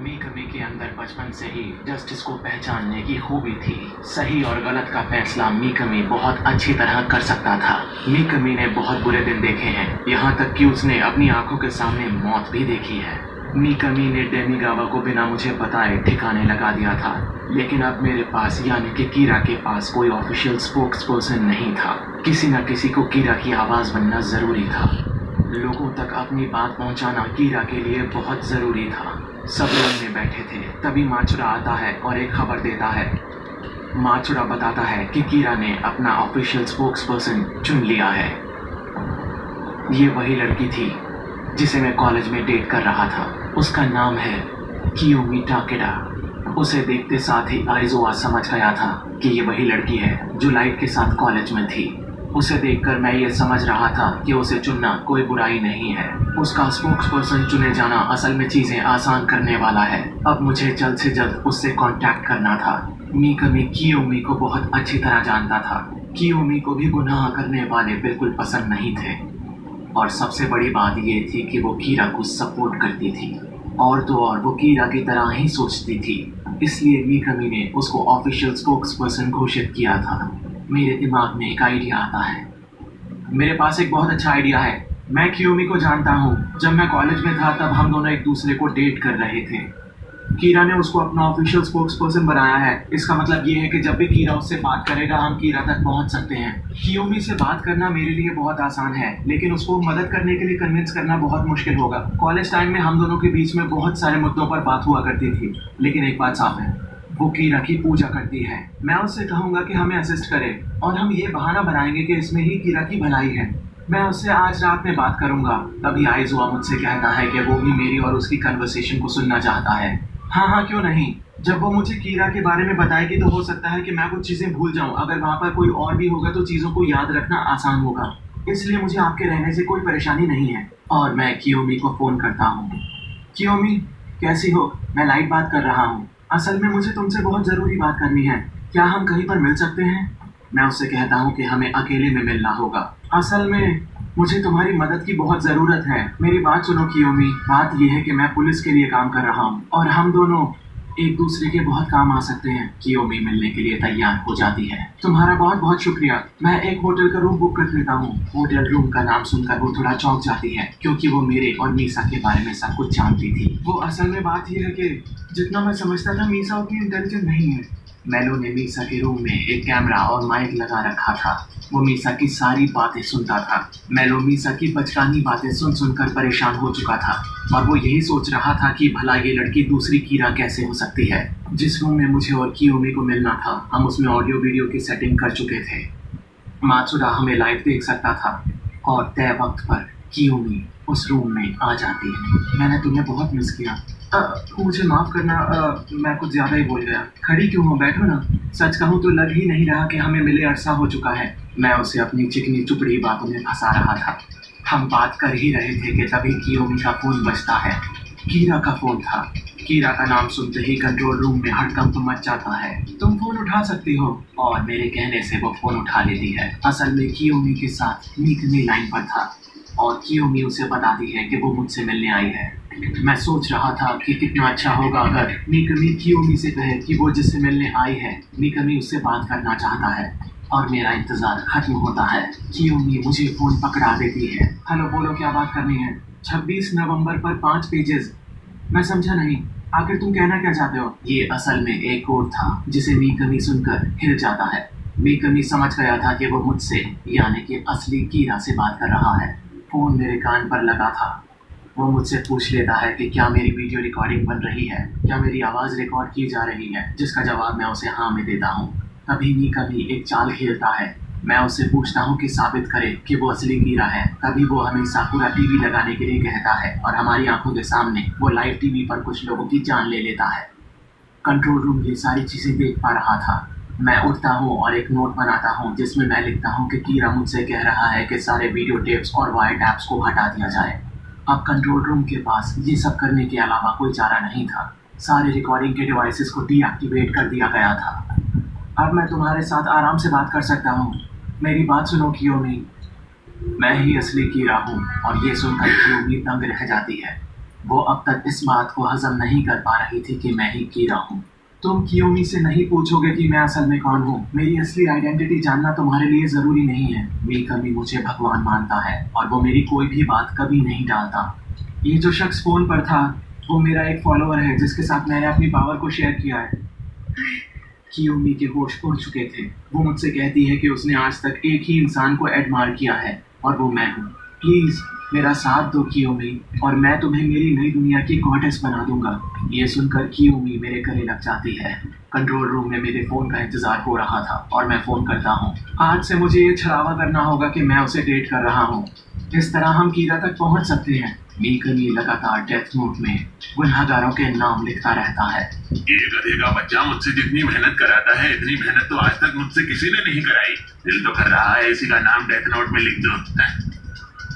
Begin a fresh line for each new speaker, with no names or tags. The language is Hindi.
मीकमी के अंदर बचपन से ही जस्टिस को पहचानने की खूबी थी। सही और गलत का फैसला मीकमी बहुत अच्छी तरह कर सकता था। मीकमी ने बहुत बुरे दिन देखे हैं, यहाँ तक कि उसने अपनी आंखों के सामने मौत भी देखी है। मीकमी ने डेमिगावा को बिना मुझे बताए ठिकाने लगा दिया था, लेकिन अब मेरे पास यानी कि कीरा के पास कोई ऑफिशियल स्पोक्स पर्सन नहीं था। किसी न किसी को कीरा की आवाज़ बनना ज़रूरी था। लोगों तक अपनी बात पहुंचाना कीरा के लिए बहुत ज़रूरी था। सब लोग में बैठे थे, तभी माचुरा आता है और एक खबर देता है। माचुरा बताता है कि कीरा ने अपना ऑफिशियल स्पोक्स पर्सन चुन लिया है। ये वही लड़की थी जिसे मैं कॉलेज में डेट कर रहा था। उसका नाम है कियोमी टाकेडा। उसे देखते साथ ही आइज़ोआ समझ गया था कि ये वही लड़की है जो लाइट के साथ कॉलेज में थी। उसे देखकर मैं ये समझ रहा था कि उसे चुनना कोई बुराई नहीं है। उसका स्पोक्स पर्सन चुने जाना असल में चीज़ें आसान करने वाला है। अब मुझे जल्द से जल्द उससे कांटेक्ट करना था। मीकमी कियोमी को बहुत अच्छी तरह जानता था। कियोमी को भी गुनाह करने वाले बिल्कुल पसंद नहीं थे, और सबसे बड़ी बात ये थी कि वो कीरा को सपोर्ट करती थी, और तो और वो कीरा की तरह ही सोचती थी। इसलिए मीकमी ने उसको ऑफिशियल स्पोक्स पर्सन घोषित किया था। मेरे दिमाग में एक आइडिया आता है। मेरे पास एक बहुत अच्छा आइडिया है। मैं कियोमी को जानता हूँ। जब मैं कॉलेज में था तब हम दोनों एक दूसरे को डेट कर रहे थे। कीरा ने उसको अपना ऑफिशियल स्पोक्स पर्सन बनाया है। इसका मतलब ये है कि जब भी कीरा उससे बात करेगा हम कीरा तक पहुंच सकते हैं। कियोमी से बात करना मेरे लिए बहुत आसान है, लेकिन उसको मदद करने के लिए कन्विंस करना बहुत मुश्किल होगा। कॉलेज टाइम में हम दोनों के बीच में बहुत सारे मुद्दों पर बात हुआ करती थी, लेकिन एक बात साफ है, वो कीरा की पूजा करती है। मैं उससे कहूँगा कि हमें असिस्ट करे, और हम ये बहाना बनाएंगे कि इसमें ही कीरा की भलाई है। मैं उससे आज रात में बात करूँगा। तभी आइज़ोआ मुझसे कहता है कि वो भी मेरी और उसकी कन्वर्सेशन को सुनना चाहता है। हाँ, क्यों नहीं। जब वो मुझे कीरा के बारे में बताएगी तो हो सकता है कि मैं कुछ चीज़ें भूल जाऊँ। अगर वहाँ पर कोई और भी होगा तो चीज़ों को याद रखना आसान होगा। इसलिए मुझे आपके रहने से कोई परेशानी नहीं है। और मैं कियोमी को फ़ोन करता हूँ। कियोमी, कैसी हो? मैं लाइट बात कर रहा हूँ। असल में मुझे तुमसे बहुत ज़रूरी बात करनी है। क्या हम कहीं पर मिल सकते हैं? मैं उससे कहता हूँ कि हमें अकेले में मिलना होगा। असल में मुझे तुम्हारी मदद की बहुत ज़रूरत है। मेरी बात सुनो कियोमी। बात यह है कि मैं पुलिस के लिए काम कर रहा हूँ, और हम दोनों एक दूसरे के बहुत काम आ सकते हैं। कियोमी मिलने के लिए तैयार हो जाती है। तुम्हारा बहुत बहुत शुक्रिया। मैं एक होटल का रूम बुक कर लेता हूँ। होटल रूम का नाम सुनकर वो थोड़ा चौंक जाती है, क्योंकि वो मेरे और मीसा के बारे में सब कुछ जानती थी। वो असल में बात यह है कि जितना मैं समझता था मीसा उतनी इंटेलिजेंट नहीं है। मेलो ने मीसा के रूम में एक कैमरा और माइक लगा रखा था। वो मीसा की सारी बातें सुनता था। मेलो मीसा की बचकानी बातें सुन सुनकर परेशान हो चुका था, और वो यही सोच रहा था कि भला ये लड़की दूसरी कीरा कैसे हो सकती है। जिस रूम में मुझे और कियोमी को मिलना था, हम उसमें ऑडियो वीडियो की सेटिंग कर चुके थे। माचुरा हमें लाइव देख सकता था, और तय वक्त पर कियोमी उस रूम में आ जाती है। मैंने तुम्हें बहुत मिस किया। मुझे माफ़ करना, मैं कुछ ज़्यादा ही बोल गया। खड़ी क्यों हो? बैठो ना। सच कहूँ तो लग ही नहीं रहा कि हमें मिले अरसा हो चुका है। मैं उसे अपनी चिकनी चुपड़ी बातों में फंसा रहा था। हम बात कर ही रहे थे कि तभी कियोमी का फ़ोन बजता है। कीरा का फ़ोन था। कीरा का नाम सुनते ही कंट्रोल रूम में हड़कंप मच जाता है। तुम फ़ोन उठा सकती हो। और मेरे कहने से वो फ़ोन उठा लेती है। असल में कियोमी के साथ मीकमी लाइन पर था, और कियोमी उसे बताती है कि वो मुझसे मिलने आई है। मैं सोच रहा था कि कितना अच्छा होगा अगर मीकमी कियोमी से कहे कि वो जिससे मिलने आई है, मीकमी उससे बात करना चाहता है, और मेरा इंतज़ार खत्म होता है। कियोमी मुझे फ़ोन पकड़ा देती है। हेलो, बोलो, क्या बात करनी है? 26 नवंबर पर 5 पेजेस। मैं समझा नहीं। आखिर तुम कहना क्या चाहते हो? ये असल में एक कोड था जिसे मीकमी सुनकर हिल जाता है। मीकमी समझ गया था कि वो मुझसे यानी कि असली कीरा से बात कर रहा है। फ़ोन मेरे कान पर लगा था। वो मुझसे पूछ लेता है कि क्या मेरी वीडियो रिकॉर्डिंग बन रही है, क्या मेरी आवाज़ रिकॉर्ड की जा रही है, जिसका जवाब मैं उसे हाँ में देता हूँ। तभी मीकमी एक चाल खेलता है। मैं उससे पूछता हूँ कि साबित करे कि वो असली कीरा है। तभी वो हमें साकुरा टीवी लगाने के लिए कहता है, और हमारी आंखों के सामने वो लाइव टीवी पर कुछ लोगों की जान ले लेता है। कंट्रोल रूम ये सारी चीज़ें देख पा रहा था। मैं उठता हूँ और एक नोट बनाता हूँ जिसमें मैं लिखता हूँ कि कीरा मुझसे कह रहा है कि सारे वीडियो टेप्स और वायर टैप्स को हटा दिया जाए। अब कंट्रोल रूम के पास ये सब करने के अलावा कोई चारा नहीं था। सारे रिकॉर्डिंग के डिवाइसेस को डीएक्टिवेट कर दिया गया था। अब मैं तुम्हारे साथ आराम से बात कर सकता हूँ। मेरी बात सुनो कियोमी। मैं ही असली कीरा हूँ। और ये सुनकर कियोमी दंग रह जाती है। वो अब तक इस बात को हजम नहीं कर पा रही थी कि मैं ही कीरा हूँ। तुम कियोमी से नहीं पूछोगे कि मैं असल में कौन हूँ। मेरी असली आइडेंटिटी जानना तुम्हारे लिए जरूरी नहीं है। मीकामी मुझे भगवान मानता है और वो मेरी कोई भी बात कभी नहीं डालता। ये जो शख्स फोन पर था वो मेरा एक फॉलोअर है जिसके साथ मैंने अपनी पावर को शेयर किया है। कियोमी के होश उड़ चुके थे। वो मुझसे कहती है कि उसने आज तक एक ही इंसान को एडमायर किया है और वो मैं हूँ। प्लीज मेरा साथ दो कियोमी और मैं तुम्हें मेरी नई दुनिया की गॉडेस बना दूंगा। ये सुनकर कियोमी मेरे गले लग जाती है। कंट्रोल रूम में मेरे फोन का इंतजार हो रहा था और मैं फोन करता हूँ। आज से मुझे ये छलावा करना होगा कि मैं उसे डेट कर रहा हूँ। इस तरह हम कीरा तक पहुँच सकते हैं। मीकामी लगातार डेथ नोट में गुनहगारों के नाम लिखता रहता है।
ये गधे का बच्चा मुझसे जितनी मेहनत कराता है इतनी मेहनत तो आज तक मुझसे किसी ने नहीं कराई। दिल तो कर रहा है इसी का नाम डेथ नोट में लिख दो।